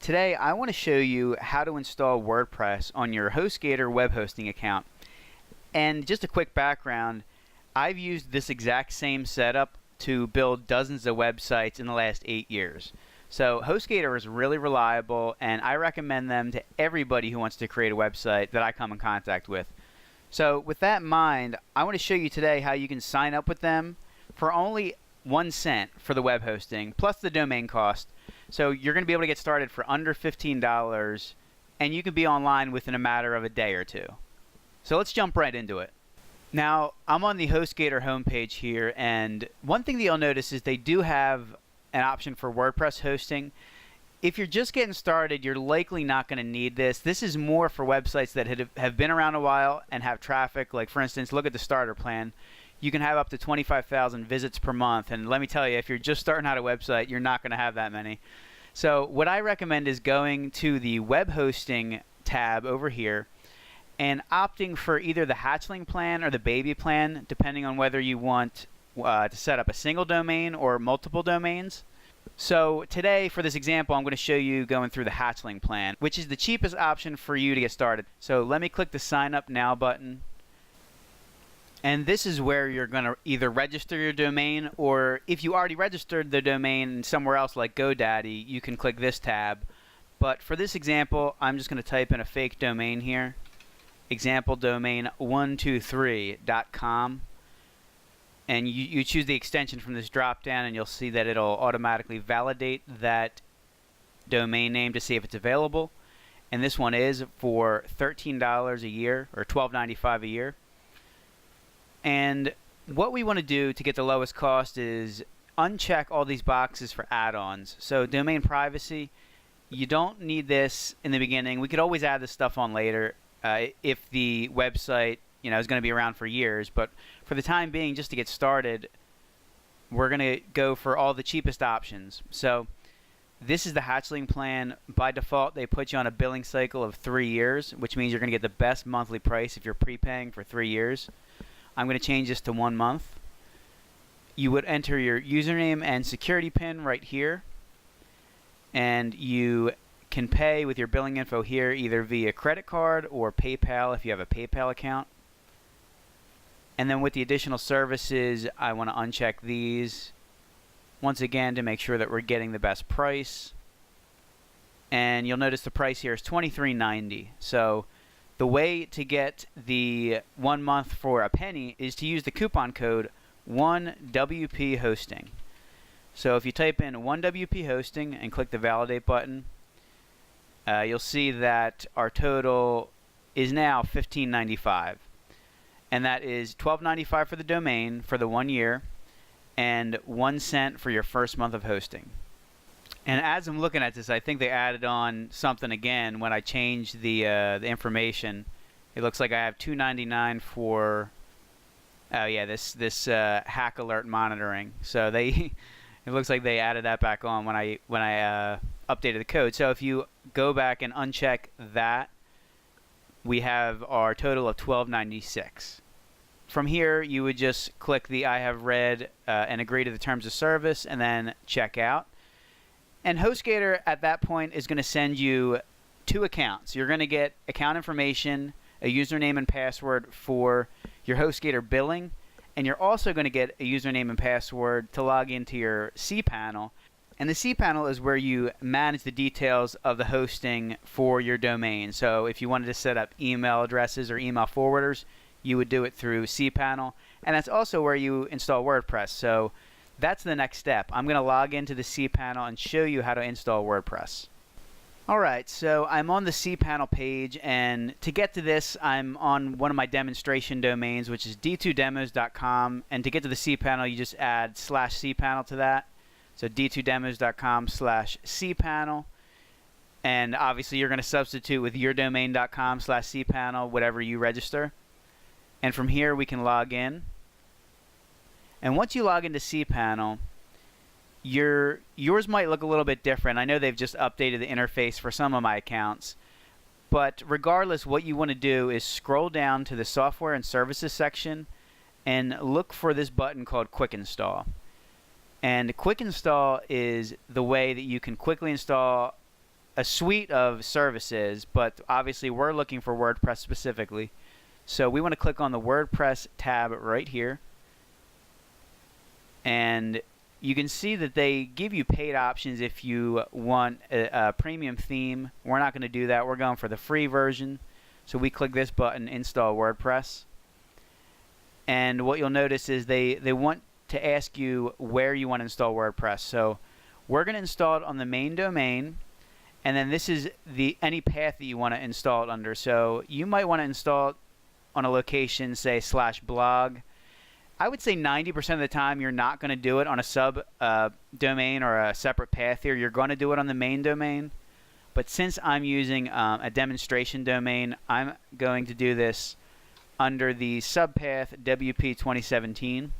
Today I want to show you how to install WordPress on your HostGator web hosting account. And just a quick background, I've used this exact same setup to build dozens of websites in the last 8 years. So HostGator is really reliable, and I recommend them to everybody who wants to create a website that I come in contact with. So with that in mind, I want to show you today how you can sign up with them for only 1 cent for the web hosting plus the domain cost. So you're going to be able to get started for under $15, and you can be online within a matter of a day or two. So let's jump right into it. Now, I'm on the HostGator homepage here, and one thing that you'll notice is they do have an option for WordPress hosting. If you're just getting started, you're likely not going to need this. This is more for websites that have been around a while and have traffic. Like, for instance, look at the starter plan. You can have up to 25,000 visits per month, and let me tell you, if you're just starting out a website, you're not going to have that many. So what I recommend is going to the web hosting tab over here and opting for either the hatchling plan or the baby plan, depending on whether you want to set up a single domain or multiple domains. So today, for this example, I'm going to show you going through the hatchling plan, which is the cheapest option for you to get started. So let me click the sign up now button. And this is where you're going to either register your domain, or if you already registered the domain somewhere else like GoDaddy, you can click this tab. But for this example, I'm just going to type in a fake domain here, example domain 123.com, and you choose the extension from this drop down, and you'll see that it'll automatically validate that domain name to see if it's available. And this one is for $13 a year, or $12.95 a year. And what we want to do to get the lowest cost is uncheck all these boxes for add-ons. So domain privacy, you don't need this in the beginning. We could always add this stuff on later if the website is going to be around for years. But for the time being, just to get started, we're going to go for all the cheapest options. So this is the hatchling plan. By default, they put you on a billing cycle of 3 years, which means you're going to get the best monthly price if you're prepaying for 3 years. I'm going to change this to 1 month. You would enter your username and security pin right here, and you can pay with your billing info here either via credit card or PayPal if you have a PayPal account. And then with the additional services, I want to uncheck these once again to make sure that we're getting the best price. And you'll notice the price here is $23.90. So the way to get the 1 month for a penny is to use the coupon code 1WP hosting. So if you type in 1WP hosting and click the validate button, you'll see that our total is now $15.95. And that is $12.95 for the domain for the 1 year and 1 cent for your first month of hosting. And as I'm looking at this, I think they added on something again when I changed the information. It looks like I have $2.99 for this hack alert monitoring. So it looks like they added that back on when I updated the code. So if you go back and uncheck that, we have our total of $12.96. From here, you would just click the I have read and agree to the terms of service, and then check out. And HostGator at that point is going to send you 2 accounts. You're going to get account information, a username and password for your HostGator billing, and you're also going to get a username and password to log into your cPanel. And the cPanel is where you manage the details of the hosting for your domain. So if you wanted to set up email addresses or email forwarders, you would do it through cPanel. And that's also where you install WordPress. So that's the next step. I'm going to log into the cPanel and show you how to install WordPress. Alright, so I'm on the cPanel page, and to get to this, I'm on one of my demonstration domains, which is d2demos.com, and to get to the cPanel, you just add /cPanel to that. So d2demos.com/cPanel, and obviously you're going to substitute with yourdomain.com/cPanel, whatever you register. And from here, we can log in. And once you log into cPanel, yours might look a little bit different. I know they've just updated the interface for some of my accounts. But regardless, what you want to do is scroll down to the Software and Services section and look for this button called QuickInstall. And QuickInstall is the way that you can quickly install a suite of services, but obviously we're looking for WordPress specifically. So we want to click on the WordPress tab right here. And you can see that they give you paid options if you want a premium theme. We're not going to do that. We're going for the free version. So we click this button, Install WordPress. And what you'll notice is they want to ask you where you want to install WordPress. So we're going to install it on the main domain. And then this is any path that you want to install it under. So you might want to install it on a location, say /blog. I would say 90% of the time you're not going to do it on a sub domain or a separate path here. You're going to do it on the main domain. But since I'm using a demonstration domain, I'm going to do this under the subpath WP 2017.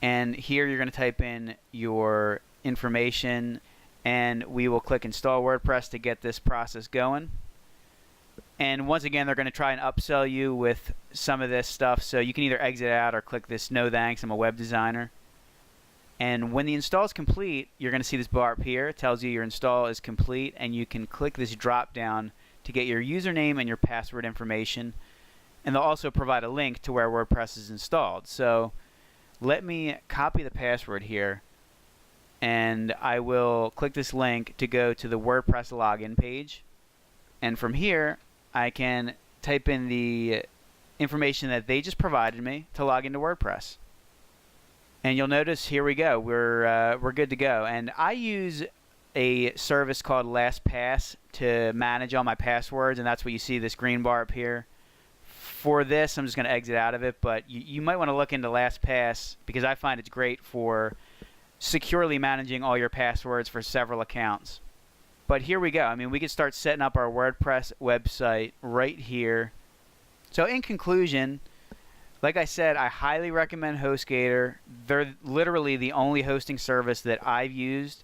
And here you're going to type in your information, and we will click Install WordPress to get this process going. And once again, they're going to try and upsell you with some of this stuff. So you can either exit out or click this No Thanks, I'm a web designer. And when the install is complete, you're going to see this bar up here. It tells you your install is complete, and you can click this drop down to get your username and your password information. And they'll also provide a link to where WordPress is installed. So let me copy the password here, and I will click this link to go to the WordPress login page. And from here, I can type in the information that they just provided me to log into WordPress. And you'll notice, here we go. We're good to go. And I use a service called LastPass to manage all my passwords, and that's what you see, this green bar up here. For this, I'm just going to exit out of it, but you might want to look into LastPass because I find it's great for securely managing all your passwords for several accounts. But here we go. I mean, we could start setting up our WordPress website right here. So in conclusion, like I said, I highly recommend HostGator. They're literally the only hosting service that I've used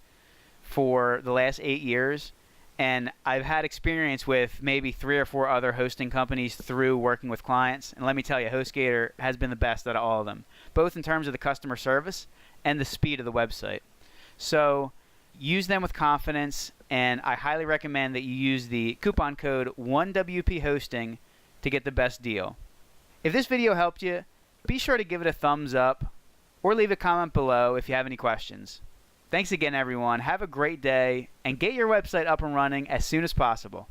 for the last 8 years. And I've had experience with maybe 3 or 4 other hosting companies through working with clients. And let me tell you, HostGator has been the best out of all of them, both in terms of the customer service and the speed of the website. So use them with confidence, and I highly recommend that you use the coupon code 1WPHosting to get the best deal. If this video helped you, be sure to give it a thumbs up or leave a comment below if you have any questions. Thanks again, everyone. Have a great day, and get your website up and running as soon as possible.